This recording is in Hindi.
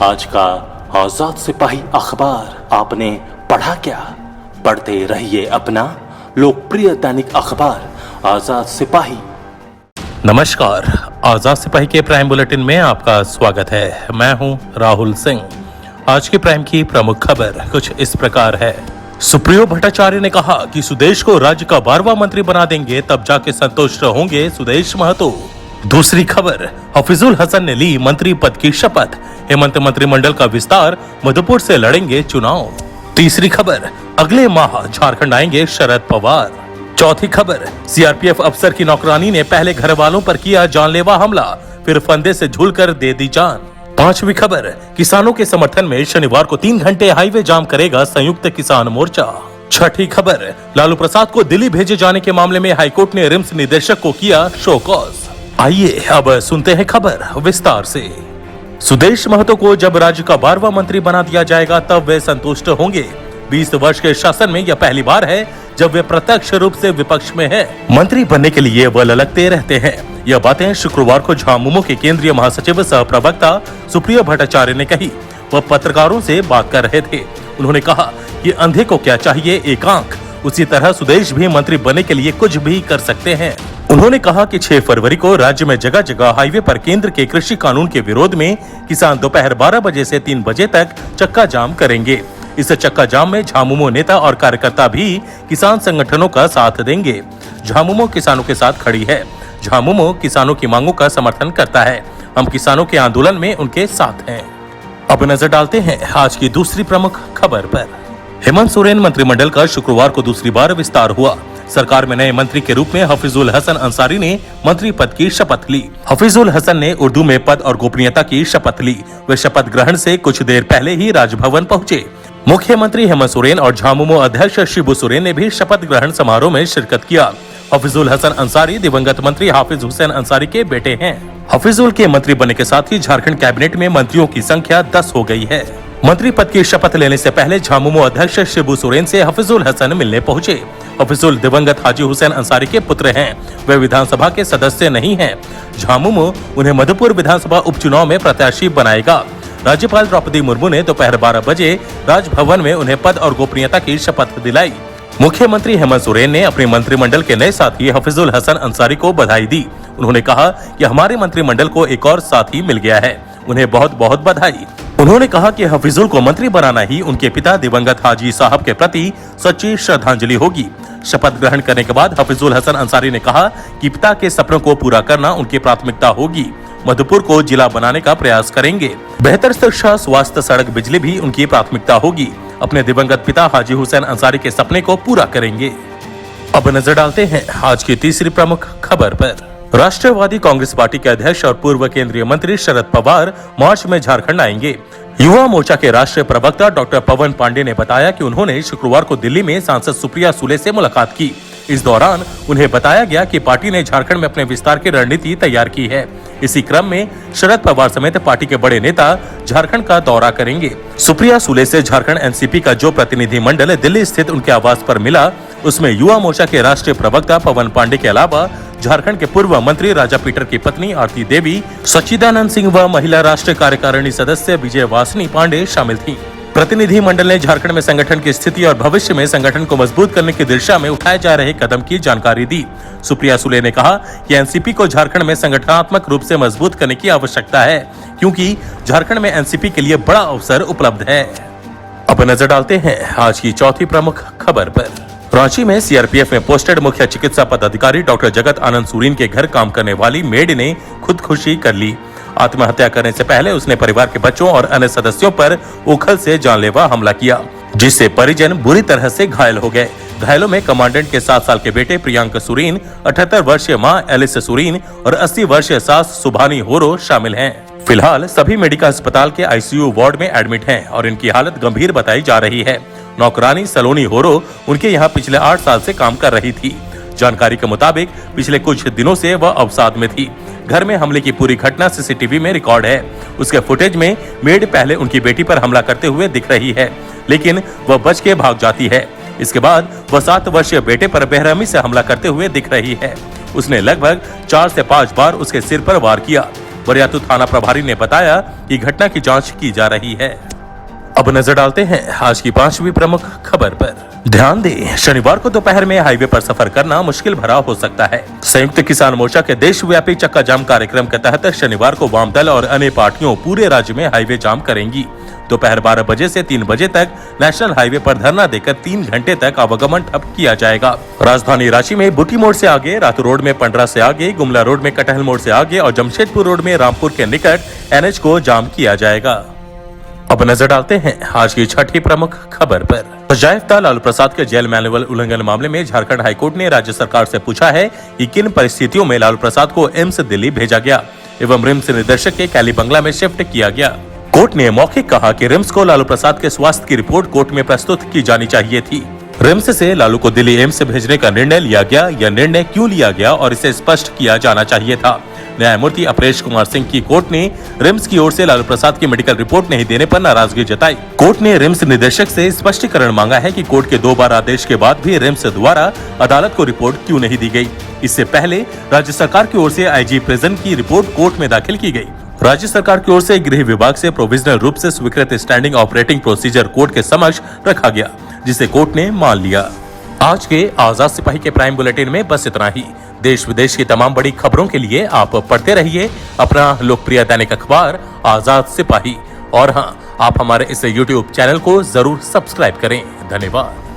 आज का आजाद सिपाही अखबार आपने पढ़ा क्या? पढ़ते रहिए अपना लोकप्रिय दैनिक अखबार आजाद सिपाही। नमस्कार, आजाद सिपाही के प्राइम बुलेटिन में आपका स्वागत है। मैं हूं राहुल सिंह। आज के प्राइम की प्रमुख खबर कुछ इस प्रकार है। सुप्रियो भट्टाचार्य ने कहा कि सुदेश को राज्य का 12वां मंत्री बना देंगे, तब जाके संतुष्ट होंगे सुदेश महतो। दूसरी खबर, हफीजुल हसन ने ली मंत्री पद की शपथ, हेमंत मंत्रिमंडल का विस्तार, मधुपुर से लड़ेंगे चुनाव। तीसरी खबर, अगले माह झारखंड आएंगे शरद पवार। चौथी खबर, सीआरपीएफ अफसर की नौकरानी ने पहले घर वालों पर किया जानलेवा हमला, फिर फंदे से झूलकर दे दी जान। पांचवी खबर, किसानों के समर्थन में शनिवार को 3 घंटे हाईवे जाम करेगा संयुक्त किसान मोर्चा। छठी खबर, लालू प्रसाद को दिल्ली भेजे जाने के मामले में हाईकोर्ट ने रिम्स निदेशक को किया शो कॉज। आइए अब सुनते हैं खबर विस्तार से। सुदेश महतो को जब राज्य का 12वां मंत्री बना दिया जाएगा तब वे संतुष्ट होंगे। 20 वर्ष के शासन में यह पहली बार है जब वे प्रत्यक्ष रूप से विपक्ष में हैं। मंत्री बनने के लिए वह ललकते रहते हैं। यह बातें शुक्रवार को झामुमो के केंद्रीय महासचिव सह प्रवक्ता सुप्रियो भट्टाचार्य ने कही। वह पत्रकारों से बात कर रहे थे। उन्होंने कहा कि अंधे को क्या चाहिए, एक आंख। उसी तरह सुदेश भी मंत्री बनने के लिए कुछ भी कर सकते हैं। उन्होंने कहा कि 6 फरवरी को राज्य में जगह जगह हाईवे पर केंद्र के कृषि कानून के विरोध में किसान दोपहर 12 बजे से 3 बजे तक चक्का जाम करेंगे। इस चक्का जाम में झामुमो नेता और कार्यकर्ता भी किसान संगठनों का साथ देंगे। झामुमो किसानों के साथ खड़ी है। झामुमो किसानों की मांगों का समर्थन करता है। हम किसानों के आंदोलन में उनके साथ हैं। अब नजर डालते हैं आज की दूसरी प्रमुख खबर पर। हेमंत सोरेन मंत्रिमंडल का शुक्रवार को दूसरी बार विस्तार हुआ। सरकार में नए मंत्री के रूप में हफीजुल हसन अंसारी ने मंत्री पद की शपथ ली। हफीजुल हसन ने उर्दू में पद और गोपनीयता की शपथ ली। वे शपथ ग्रहण से कुछ देर पहले ही राजभवन पहुंचे। मुख्यमंत्री हेमंत सोरेन और झामुमो अध्यक्ष शिबू सोरेन ने भी शपथ ग्रहण समारोह में शिरकत किया। हफीजुल हसन अंसारी दिवंगत मंत्री हाफिज हुसैन अंसारी के बेटे हैं। हफीजुल के मंत्री बनने के साथ ही झारखंड कैबिनेट में मंत्रियों की संख्या 10 हो गई है। मंत्री पद की शपथ लेने से पहले झामुमो अध्यक्ष शिबू सोरेन से हफीजुल हसन मिलने पहुंचे। हफीजुल दिवंगत हाजी हुसैन अंसारी के पुत्र हैं। वे विधानसभा के सदस्य नहीं हैं। झामुमो उन्हें मधुपुर विधानसभा उपचुनाव में प्रत्याशी बनाएगा। राज्यपाल द्रौपदी मुर्मू ने दोपहर 12 बजे राजभवन में उन्हें पद और गोपनीयता की शपथ दिलाई। मुख्यमंत्री हेमंत सोरेन ने अपने मंत्रिमंडल के नए साथी हफीजुल हसन अंसारी को बधाई दी। उन्होंने कहा कि हमारे मंत्रिमंडल को एक और साथी मिल गया है, उन्हें बहुत बहुत बधाई। उन्होंने कहा कि हफीजुल को मंत्री बनाना ही उनके पिता दिवंगत हाजी साहब के प्रति सच्ची श्रद्धांजलि होगी। शपथ ग्रहण करने के बाद हफीजुल हसन अंसारी ने कहा कि पिता के सपनों को पूरा करना उनकी प्राथमिकता होगी। मधुपुर को जिला बनाने का प्रयास करेंगे। बेहतर शिक्षा, स्वास्थ्य, सड़क, बिजली भी उनकी प्राथमिकता होगी। अपने दिवंगत पिता हाजी हुसैन अंसारी के सपने को पूरा करेंगे। अब नजर डालते हैं आज की तीसरी प्रमुख खबर पर। राष्ट्रवादी कांग्रेस पार्टी के अध्यक्ष और पूर्व केंद्रीय मंत्री शरद पवार मार्च में झारखंड आएंगे। युवा मोर्चा के राष्ट्रीय प्रवक्ता डॉक्टर पवन पांडे ने बताया कि उन्होंने शुक्रवार को दिल्ली में सांसद सुप्रिया सुले से मुलाकात की। इस दौरान उन्हें बताया गया कि पार्टी ने झारखंड में अपने विस्तार की रणनीति तैयार की है। इसी क्रम में शरद पवार समेत पार्टी के बड़े नेता झारखंड का दौरा करेंगे। सुप्रिया सुले से झारखंड एनसीपी का जो प्रतिनिधि मंडल दिल्ली स्थित उनके आवास पर मिला, उसमें युवा मोर्चा के राष्ट्रीय प्रवक्ता पवन पांडे के अलावा झारखंड के पूर्व मंत्री राजा पीटर की पत्नी आरती देवी, सच्चिदानंद सिंह व महिला राष्ट्रीय कार्यकारिणी सदस्य विजय वासनी पांडे शामिल थी। प्रतिनिधि मंडल ने झारखंड में संगठन की स्थिति और भविष्य में संगठन को मजबूत करने की दिशा में उठाए जा रहे कदम की जानकारी दी। सुप्रिया सुले ने कहा कि एनसीपी को झारखंड में संगठनात्मक रूप से मजबूत करने की आवश्यकता है, क्योंकि झारखंड में एनसीपी के लिए बड़ा अवसर उपलब्ध है। अब नजर डालते हैं आज की चौथी प्रमुख खबर पर। रांची में सीआरपीएफ में पोस्टेड मुख्य चिकित्सा पदाधिकारी डॉक्टर जगत आनंद सुरीन के घर काम करने वाली मेड ने खुदकुशी कर ली। आत्महत्या करने से पहले उसने परिवार के बच्चों और अन्य सदस्यों पर उखल से जानलेवा हमला किया, जिससे परिजन बुरी तरह से घायल हो गए। घायलों में कमांडेंट के 7 साल के बेटे प्रियांक सुरीन, 78 वर्षीय मां एलिस सुरीन और 80 वर्षीय सास सुभानी होरो शामिल हैं। फिलहाल सभी मेडिकल अस्पताल के आईसीयू वार्ड में एडमिट हैं और इनकी हालत गंभीर बताई जा रही है। नौकरानी सलोनी होरो उनके यहाँ पिछले 8 साल से काम कर रही थी। जानकारी के मुताबिक पिछले कुछ दिनों से वह अवसाद में थी। घर में हमले की पूरी घटना सीसीटीवी में रिकॉर्ड है। उसके फुटेज में मेड पहले उनकी बेटी पर हमला करते हुए दिख रही है, लेकिन वह बच के भाग जाती है। इसके बाद वह 7 वर्षीय बेटे पर बेरहमी से हमला करते हुए दिख रही है। उसने लगभग 4 से 5 बार उसके सिर पर वार किया। वरियातू थाना प्रभारी ने बताया कि घटना की जांच की जा रही है। अब नजर डालते हैं आज की 5वीं प्रमुख खबर पर। ध्यान दें, शनिवार को दोपहर में हाईवे पर सफर करना मुश्किल भरा हो सकता है। संयुक्त किसान मोर्चा के देशव्यापी चक्का जाम कार्यक्रम के तहत शनिवार को वाम दल और अन्य पार्टियों पूरे राज्य में हाईवे जाम करेंगी। दोपहर 12 बजे से 3 बजे तक नेशनल हाईवे पर धरना देकर 3 घंटे तक आवागमन ठप किया जाएगा। राजधानी रांची में बुटी मोड़ से आगे, रातू रोड में पंडरा से आगे, गुमला रोड में कटहल मोड़ से आगे और जमशेदपुर रोड में रामपुर के निकट एनएच को जाम किया जाएगा। अब नजर डालते हैं आज की 6ठी प्रमुख खबर पर। सजायाफ्ता लालू प्रसाद के जेल मैनुअल उल्लंघन मामले में झारखंड हाईकोर्ट ने राज्य सरकार से पूछा है कि किन परिस्थितियों में लालू प्रसाद को एम्स दिल्ली भेजा गया एवं रिम्स निदेशक के कैली बंगला में शिफ्ट किया गया। कोर्ट ने मौखिक कहा कि रिम्स को लालू प्रसाद के स्वास्थ्य की रिपोर्ट कोर्ट में प्रस्तुत की जानी चाहिए थी। रिम्स से लालू को दिल्ली एम्स भेजने का निर्णय लिया गया, यह निर्णय क्यों लिया गया और इसे स्पष्ट किया जाना चाहिए था। न्यायमूर्ति अपरेश कुमार सिंह की कोर्ट ने रिम्स की ओर से लालू प्रसाद की मेडिकल रिपोर्ट नहीं देने पर नाराजगी जताई। कोर्ट ने रिम्स निदेशक से स्पष्टीकरण मांगा है कि कोर्ट के 2 बार आदेश के बाद भी रिम्स द्वारा अदालत को रिपोर्ट क्यों नहीं दी गई। इससे पहले राज्य सरकार की ओर से आईजी प्रिजन की रिपोर्ट कोर्ट में दाखिल की गई। राज्य सरकार की ओर से गृह विभाग से प्रोविजनल रूप से स्वीकृत स्टैंडिंग ऑपरेटिंग प्रोसीजर कोर्ट के समक्ष रखा गया, जिसे कोर्ट ने मान लिया। आज के आजाद सिपाही के प्राइम बुलेटिन में बस इतना ही। देश विदेश की तमाम बड़ी खबरों के लिए आप पढ़ते रहिए अपना लोकप्रिय दैनिक अखबार आजाद सिपाही। और हाँ, आप हमारे इस YouTube चैनल को जरूर सब्सक्राइब करें। धन्यवाद।